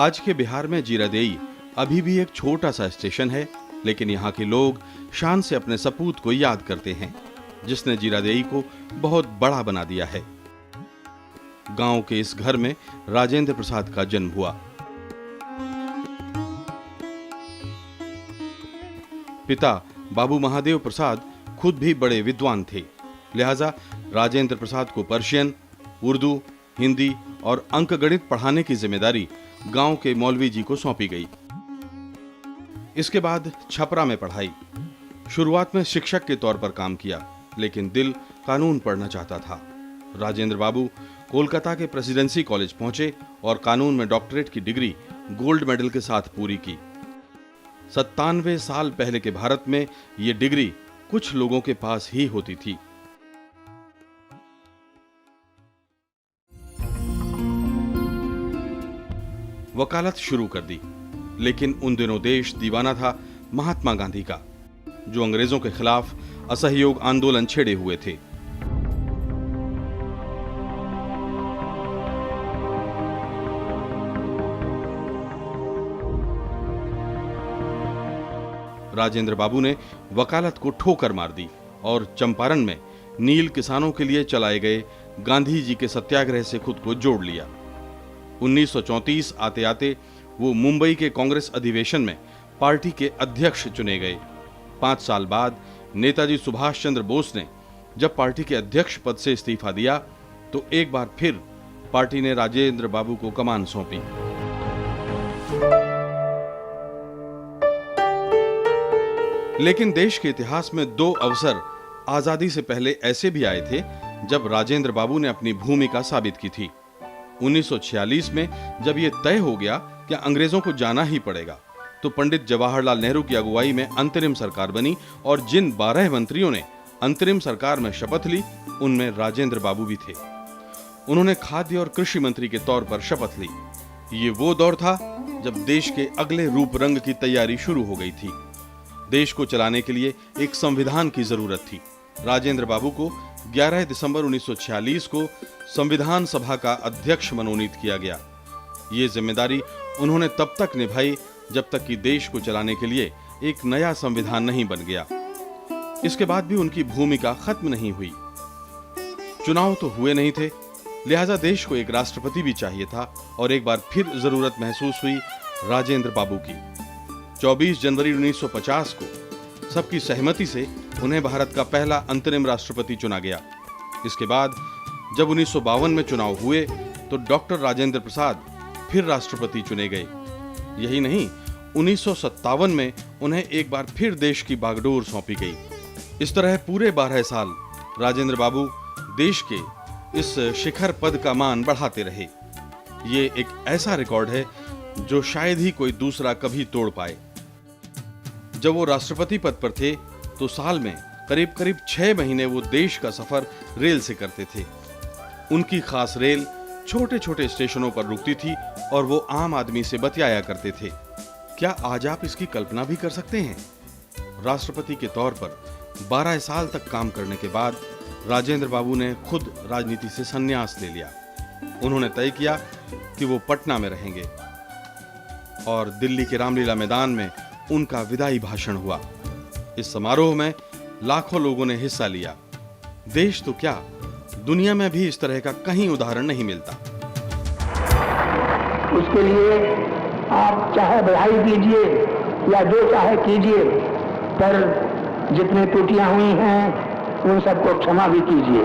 आज के बिहार में जीरादेई अभी भी एक छोटा सा स्टेशन है, लेकिन यहाँ के लोग शान से अपने सपूत को याद करते हैं, जिसने जीरादेई को बहुत बड़ा बना दिया है। गांव के इस घर में राजेंद्र प्रसाद का जन्म हुआ। पिता बाबू महादेव प्रसाद खुद भी बड़े विद्वान थे, लिहाजा राजेंद्र प्रसाद को पर्शियन, उर्दू, हिंदी और अंकगणित पढ़ाने की जिम्मेदारी गांव के मौलवी जी को सौंपी गई। इसके बाद छपरा में पढ़ाई। शुरुआत में शिक्षक के तौर पर काम किया, लेकिन दिल कानून पढ़ना चाहता था। राजेंद्र बाबू कोलकाता के प्रेसिडेंसी कॉलेज पहुंचे और कानून में डॉक्टरेट की डिग्री गोल्ड मेडल के साथ पूरी की। 97 साल पहले के भारत में यह डिग्री कुछ लोगों के पास ही होती थी। वकालत शुरू कर दी, लेकिन उन दिनों देश दीवाना था महात्मा गांधी का, जो अंग्रेजों के खिलाफ असहयोग आंदोलन छेड़े हुए थे। राजेंद्र बाबू ने वकालत को ठोकर मार दी और चंपारण में नील किसानों के लिए चलाए गए गांधी जी के सत्याग्रह से खुद को जोड़ लिया। 1934 आते आते वो मुंबई के कांग्रेस अधिवेशन में पार्टी के अध्यक्ष चुने गए। 5 साल बाद नेताजी सुभाष चंद्र बोस ने जब पार्टी के अध्यक्ष पद से इस्तीफा दिया, तो एक बार फिर पार्टी ने राजेंद्र बाबू को कमान सौंपी। लेकिन देश के इतिहास में 2 अवसर आजादी से पहले ऐसे भी आए थे जब राजेंद्र बाबू ने अपनी भूमिका साबित की थी। 1946 में जब यह तय हो गया कि अंग्रेजों को जाना ही पड़ेगा, तो पंडित जवाहरलाल नेहरू की अगुवाई में अंतरिम सरकार बनी और जिन 12 मंत्रियों ने अंतरिम सरकार में शपथ ली, उनमें राजेंद्र बाबू भी थे। उन्होंने खाद्य और कृषि मंत्री के तौर पर शपथ ली। ये वो दौर था जब देश के अगले रूप रंग की तैयारी शुरू हो गई थी। देश को चलाने के लिए एक संविधान की जरूरत थी। राजेंद्र बाबू को 11 दिसंबर 1946 को संविधान सभा का अध्यक्ष मनोनीत किया गया। ये जिम्मेदारी उन्होंने तब तक निभाई जब तक कि देश को चलाने के लिए एक नया संविधान नहीं बन गया। इसके बाद भी उनकी भूमिका खत्म नहीं हुई। चुनाव तो हुए नहीं थे, लिहाजा देश को एक राष्ट्रपति भी चाहिए था और एक बार फिर जरूरत महसूस हुई राजेंद्र बाबू की। 24 जनवरी 1950 को सबकी सहमति से उन्हें भारत का पहला अंतरिम राष्ट्रपति चुना गया। इसके बाद जब 1952 में चुनाव हुए, तो डॉक्टर राजेंद्र प्रसाद फिर राष्ट्रपति चुने गए। यही नहीं, 1957 में उन्हें एक बार फिर देश की बागडोर सौंपी गई। इस तरह पूरे 12 साल राजेंद्र बाबू देश के इस शिखर पद का मान बढ़ाते रहे। ये एक ऐसा रिकॉर्ड है जो शायद ही कोई दूसरा कभी तोड़ पाए। जब वो राष्ट्रपति पद पर थे, तो साल में करीब 6 महीने वो देश का सफर रेल से करते थे। उनकी खास रेल छोटे-छोटे स्टेशनों पर रुकती थी और वो आम आदमी से बतियाया करते थे। क्या आज आप इसकी कल्पना भी कर सकते हैं? राष्ट्रपति के तौर पर 12 साल तक काम करने के बाद राजेंद्र बाबू ने खुद राजनीति से संन्यास ले लिया। उन्होंने तय किया कि वो पटना में रहेंगे और दिल्ली के रामलीला मैदान में उनका विदाई भाषण हुआ। इस समारोह में लाखों लोगों ने हिस्सा लिया। देश तो क्या, दुनिया में भी इस तरह का कहीं उदाहरण नहीं मिलता। उसके लिए आप चाहे बधाई दीजिए या जो चाहे कीजिए, पर जितने त्रुटियां हुई हैं उन सबको क्षमा भी कीजिए।